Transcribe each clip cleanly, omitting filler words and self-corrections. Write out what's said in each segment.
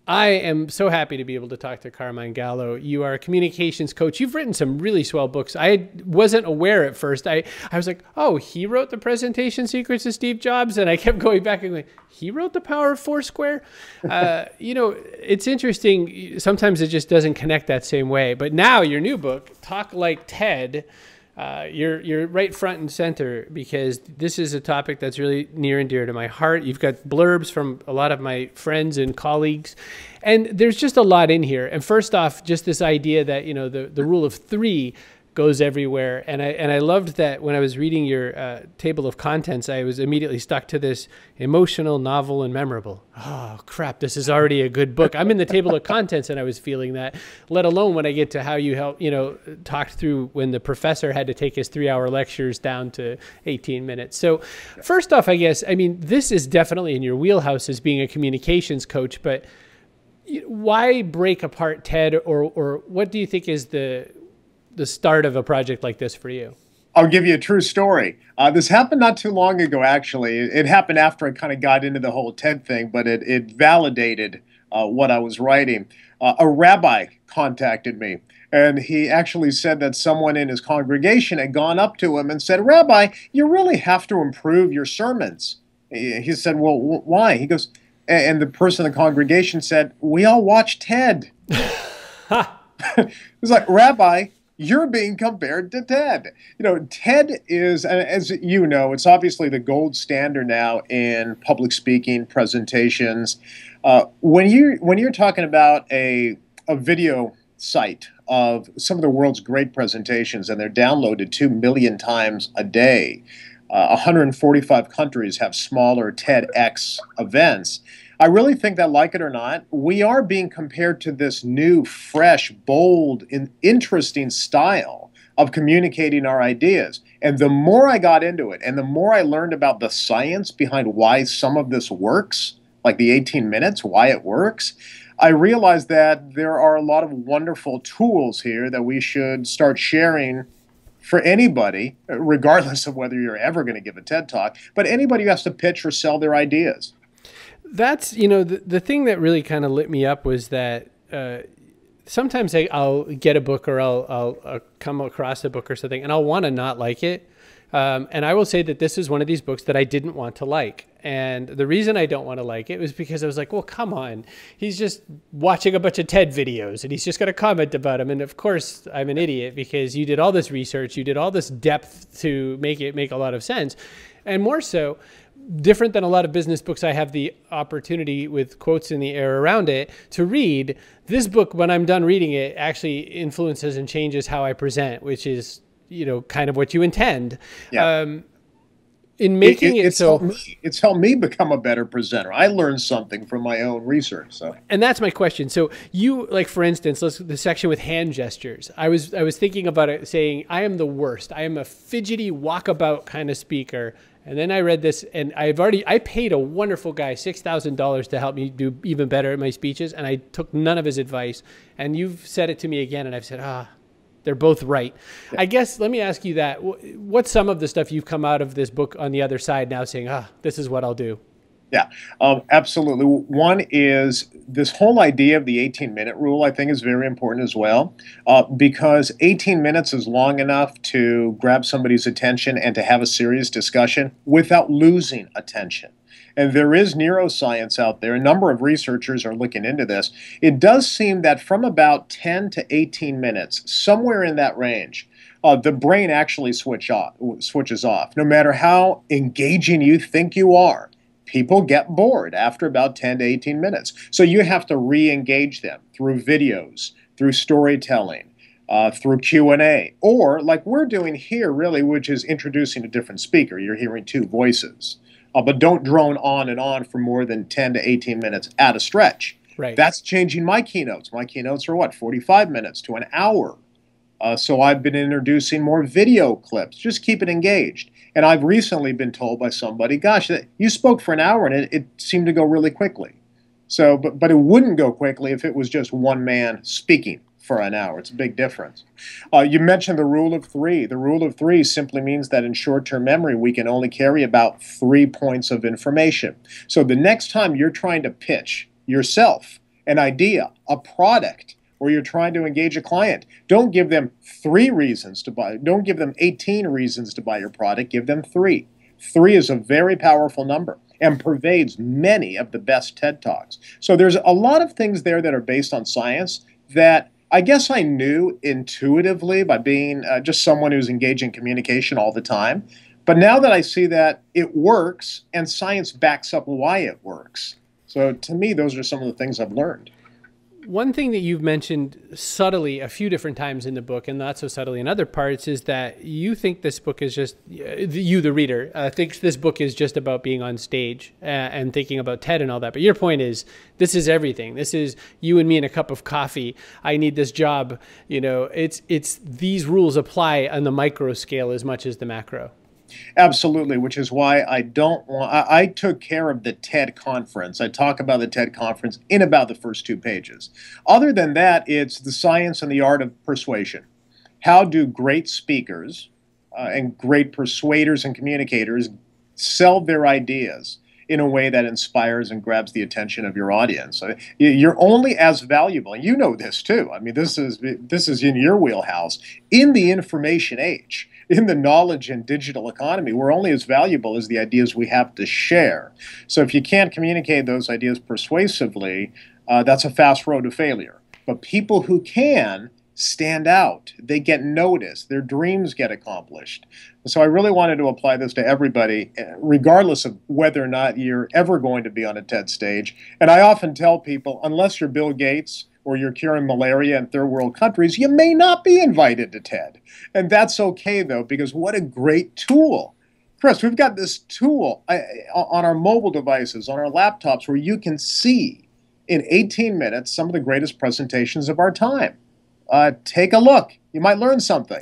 I am so happy to be able to talk to Carmine Gallo. You are a communications coach. You've written some really swell books. I wasn't aware at first. I was like, oh, he wrote the presentation secrets of Steve Jobs. And I kept going back and going, he wrote the power of Foursquare. You know, it's interesting. Sometimes it just doesn't connect that same way. But now your new book, Talk Like TED, you're right front and center because this is a topic that's really near and dear to my heart. You've got blurbs from a lot of my friends and colleagues, and there's just a lot in here. And first off, just this idea that, you know, the rule of three goes everywhere. And I loved that when I was reading your table of contents, I was immediately stuck to this: emotional, novel, and memorable. Oh, crap, this is already a good book. I'm in the table of contents and I was feeling that, let alone when I get to how you help, you know, talked through when the professor had to take his 3-hour lectures down to 18 minutes. So first off, I guess, I mean, this is definitely in your wheelhouse as being a communications coach, but why break apart TED, or what do you think is the start of a project like this for you? I'll give you a true story. This happened not too long ago, actually. It happened after I kind of got into the whole TED thing, but it validated what I was writing. A rabbi contacted me, and he actually said that someone in his congregation had gone up to him and said, "Rabbi, you really have to improve your sermons." He said, "Well, why?" He goes, and the person in the congregation said, "We all watch TED." It was like, "Rabbi, you're being compared to TED." You know, TED is, as you know, it's obviously the gold standard now in public speaking presentations. When you're talking about a video site of some of the world's great presentations, and they're downloaded 2 million times a day, 145 countries have smaller TEDx events. I really think that, like it or not, we are being compared to this new, fresh, bold, and interesting style of communicating our ideas. And the more I got into it, and the more I learned about the science behind why some of this works, like the 18 minutes, why it works, I realized that there are a lot of wonderful tools here that we should start sharing for anybody, regardless of whether you're ever going to give a TED Talk, but anybody who has to pitch or sell their ideas. That's, you know, the thing that really kind of lit me up was that sometimes I'll get a book, or I'll come across a book or something, and I'll want to not like it. And I will say that this is one of these books that I didn't want to like. And the reason I don't want to like it was because I was like, well, come on. He's just watching a bunch of TED videos and he's just got to comment about them. And of course, I'm an idiot because you did all this research, you did all this depth to make it make a lot of sense. And more so, different than a lot of business books I have the opportunity, with quotes in the air around it, to read. This book, when I'm done reading it, actually influences and changes how I present, which is, you know, kind of what you intend. Yeah. In making it so... It's helped me become a better presenter. I learned something from my own research. So. And that's my question. So you, like, for instance, the section with hand gestures, I was thinking about it saying, I am the worst. I am a fidgety walkabout kind of speaker. And then I read this, and I paid a wonderful guy $6,000 to help me do even better at my speeches, and I took none of his advice. And you've said it to me again, and I've said, they're both right. Yeah. I guess, let me ask you that. What's some of the stuff you've come out of this book on the other side now saying, this is what I'll do? Yeah, absolutely. One is this whole idea of the 18-minute rule, I think, is very important as well, because 18 minutes is long enough to grab somebody's attention and to have a serious discussion without losing attention. And there is neuroscience out there. A number of researchers are looking into this. It does seem that from about 10 to 18 minutes, somewhere in that range, the brain actually switches off. No matter how engaging you think you are, people get bored after about 10 to 18 minutes. So you have to re-engage them through videos, through storytelling, through Q&A, or like we're doing here, really, which is introducing a different speaker. You're hearing two voices. But don't drone on and on for more than 10 to 18 minutes at a stretch. Right. That's changing my keynotes. My keynotes are what, 45 minutes to an hour. So I've been introducing more video clips. Just keep it engaged. And I've recently been told by somebody, gosh, you spoke for an hour and it seemed to go really quickly. So, but it wouldn't go quickly if it was just one man speaking for an hour. It's a big difference. You mentioned the rule of three. The rule of three simply means that in short-term memory, we can only carry about 3 points of information. So the next time you're trying to pitch yourself an idea, a product, or you're trying to engage a client. Don't give them 3 reasons to buy. Don't give them 18 reasons to buy your product. Give them 3. 3 is a very powerful number and pervades many of the best TED Talks. So there's a lot of things there that are based on science that I guess I knew intuitively by being just someone who's engaged in communication all the time. But now that I see that it works and science backs up why it works. So to me, those are some of the things I've learned. One thing that you've mentioned subtly a few different times in the book, and not so subtly in other parts, is that you think this book is just, you, the reader, thinks this book is just about being on stage and thinking about TED and all that. But your point is, this is everything. This is you and me and a cup of coffee. I need this job. You know, it's these rules apply on the micro scale as much as the macro. Absolutely, which is why I took care of the TED conference. I talk about the TED conference in about the first 2 pages. Other than that, it's the science and the art of persuasion. How do great speakers and great persuaders and communicators sell their ideas in a way that inspires and grabs the attention of your audience? You're only as valuable, and you know this too. I mean, this is in your wheelhouse. In the information age, in the knowledge and digital economy, we're only as valuable as the ideas we have to share. So if you can't communicate those ideas persuasively, that's a fast road to failure. But people who can stand out. They get noticed. Their dreams get accomplished. So I really wanted to apply this to everybody, regardless of whether or not you're ever going to be on a TED stage. And I often tell people, unless you're Bill Gates or you're curing malaria in third world countries, you may not be invited to TED. And that's okay, though, because what a great tool. Chris, we've got this tool on our mobile devices, on our laptops, where you can see in 18 minutes some of the greatest presentations of our time. Take a look. You might learn something.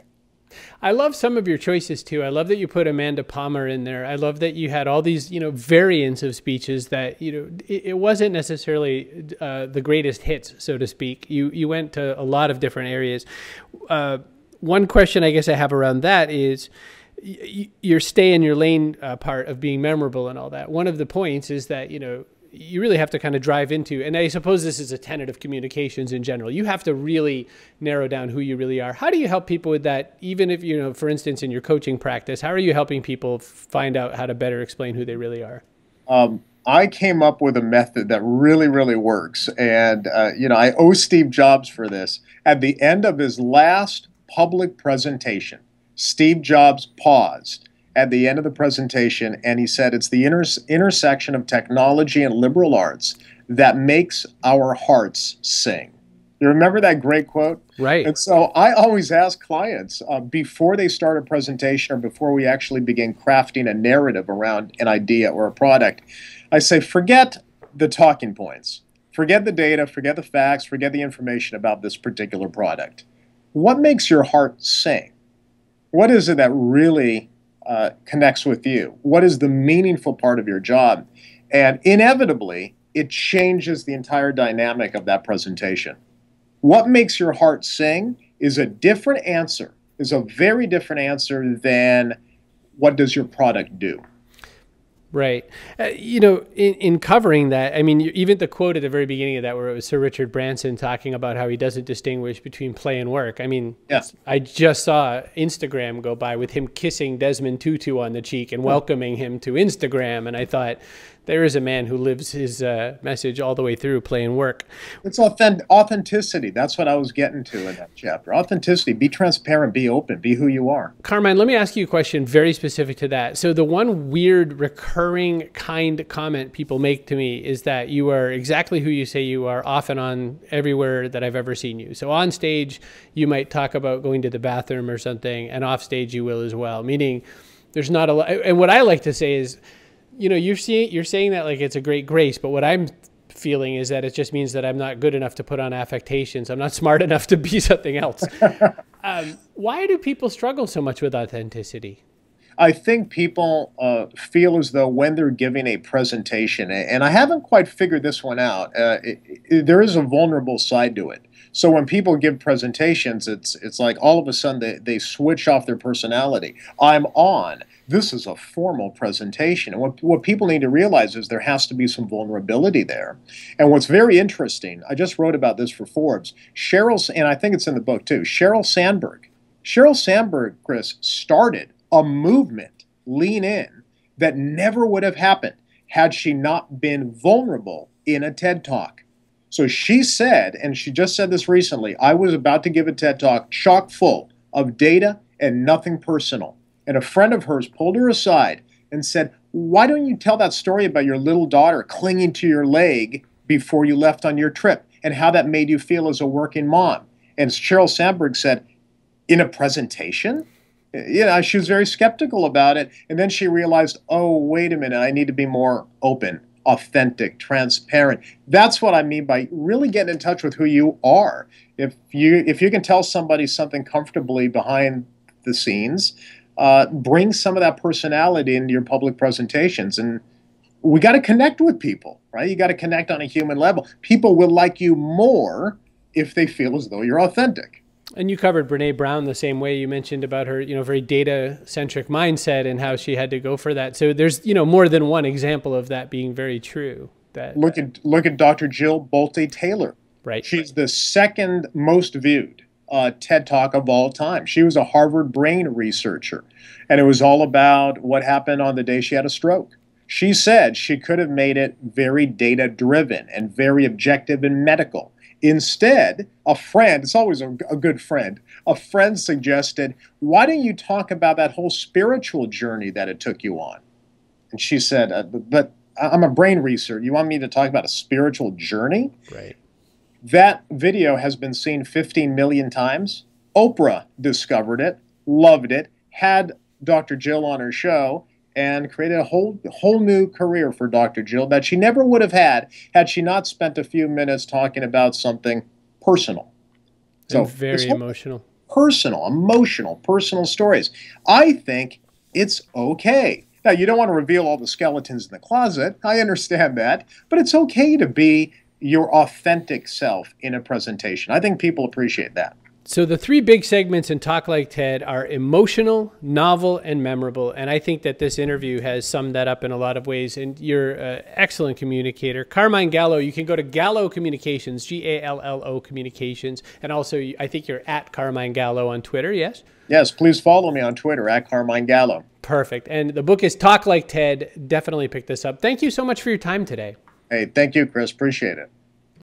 I love some of your choices too. I love that you put Amanda Palmer in there. I love that you had all these, variants of speeches that, it wasn't necessarily the greatest hits, so to speak. You went to a lot of different areas. One question I guess I have around that is your stay in your lane part of being memorable and all that. One of the points is that, you really have to kind of drive into, and I suppose this is a tenet of communications in general. You have to really narrow down who you really are. How do you help people with that? Even if, for instance, in your coaching practice, how are you helping people find out how to better explain who they really are? I came up with a method that really, really works. And, I owe Steve Jobs for this. At the end of his last public presentation, Steve Jobs paused at the end of the presentation, and he said, it's the intersection of technology and liberal arts that makes our hearts sing. You remember that great quote? Right. And so I always ask clients before they start a presentation or before we actually begin crafting a narrative around an idea or a product, I say, forget the talking points, forget the data, forget the facts, forget the information about this particular product. What makes your heart sing? What is it that really connects with you? What is the meaningful part of your job? And inevitably, it changes the entire dynamic of that presentation. What makes your heart sing is a different answer, is a very different answer than what does your product do? Right. In covering that, I mean, even the quote at the very beginning of that, where it was Sir Richard Branson talking about how he doesn't distinguish between play and work. I mean, yes. I just saw Instagram go by with him kissing Desmond Tutu on the cheek and welcoming him to Instagram. And I thought, there is a man who lives his message all the way through, play and work. It's authenticity. That's what I was getting to in that chapter. Authenticity. Be transparent. Be open. Be who you are. Carmine, let me ask you a question very specific to that. So the one weird, recurring, kind comment people make to me is that you are exactly who you say you are, off and on everywhere that I've ever seen you. So on stage, you might talk about going to the bathroom or something, and off stage you will as well, meaning there's not a lot. And what I like to say is, you're saying that like it's a great grace, but what I'm feeling is that it just means that I'm not good enough to put on affectations. I'm not smart enough to be something else. Why do people struggle so much with authenticity? I think people feel as though when they're giving a presentation, and I haven't quite figured this one out, there is a vulnerable side to it. So when people give presentations, it's like all of a sudden they switch off their personality. I'm on. This is a formal presentation. And what people need to realize is there has to be some vulnerability there. And what's very interesting, I just wrote about this for Forbes, and I think it's in the book too, Sheryl Sandberg, Chris, started a movement, Lean In, that never would have happened had she not been vulnerable in a TED Talk. So she said, and she just said this recently, I was about to give a TED Talk chock full of data and nothing personal. And a friend of hers pulled her aside and said, why don't you tell that story about your little daughter clinging to your leg before you left on your trip and how that made you feel as a working mom? And Sheryl Sandberg said, in a presentation? She was very skeptical about it. And then she realized, oh, wait a minute, I need to be more open, authentic, transparent. That's what I mean by really getting in touch with who you are. If you can tell somebody something comfortably behind the scenes, bring some of that personality into your public presentations. And we got to connect with people, right? You got to connect on a human level. People will like you more if they feel as though you're authentic. And you covered Brene Brown the same way. You mentioned about her, very data-centric mindset and how she had to go for that. So there's, more than one example of that being very true. That look at Dr. Jill Bolte Taylor. Right. She's the second most viewed TED Talk of all time. She was a Harvard brain researcher, and it was all about what happened on the day she had a stroke. She said she could have made it very data-driven and very objective and medical. Instead, a friend, it's always a good friend, a friend suggested, why don't you talk about that whole spiritual journey that it took you on? And she said, but I'm a brain researcher. You want me to talk about a spiritual journey? Right. That video has been seen 15 million times. Oprah discovered it, loved it, had Dr. Jill on her show, and created a whole new career for Dr. Jill that she never would have had she not spent a few minutes talking about something personal. So very emotional. Personal stories. I think it's okay. Now, you don't want to reveal all the skeletons in the closet. I understand that. But it's okay to be your authentic self in a presentation. I think people appreciate that. So the three big segments in Talk Like TED are emotional, novel, and memorable. And I think that this interview has summed that up in a lot of ways. And you're an excellent communicator. Carmine Gallo, you can go to Gallo Communications, Gallo Communications. And also, I think you're at Carmine Gallo on Twitter, yes? Yes, please follow me on Twitter, at Carmine Gallo. Perfect. And the book is Talk Like TED. Definitely pick this up. Thank you so much for your time today. Hey, thank you, Chris. Appreciate it.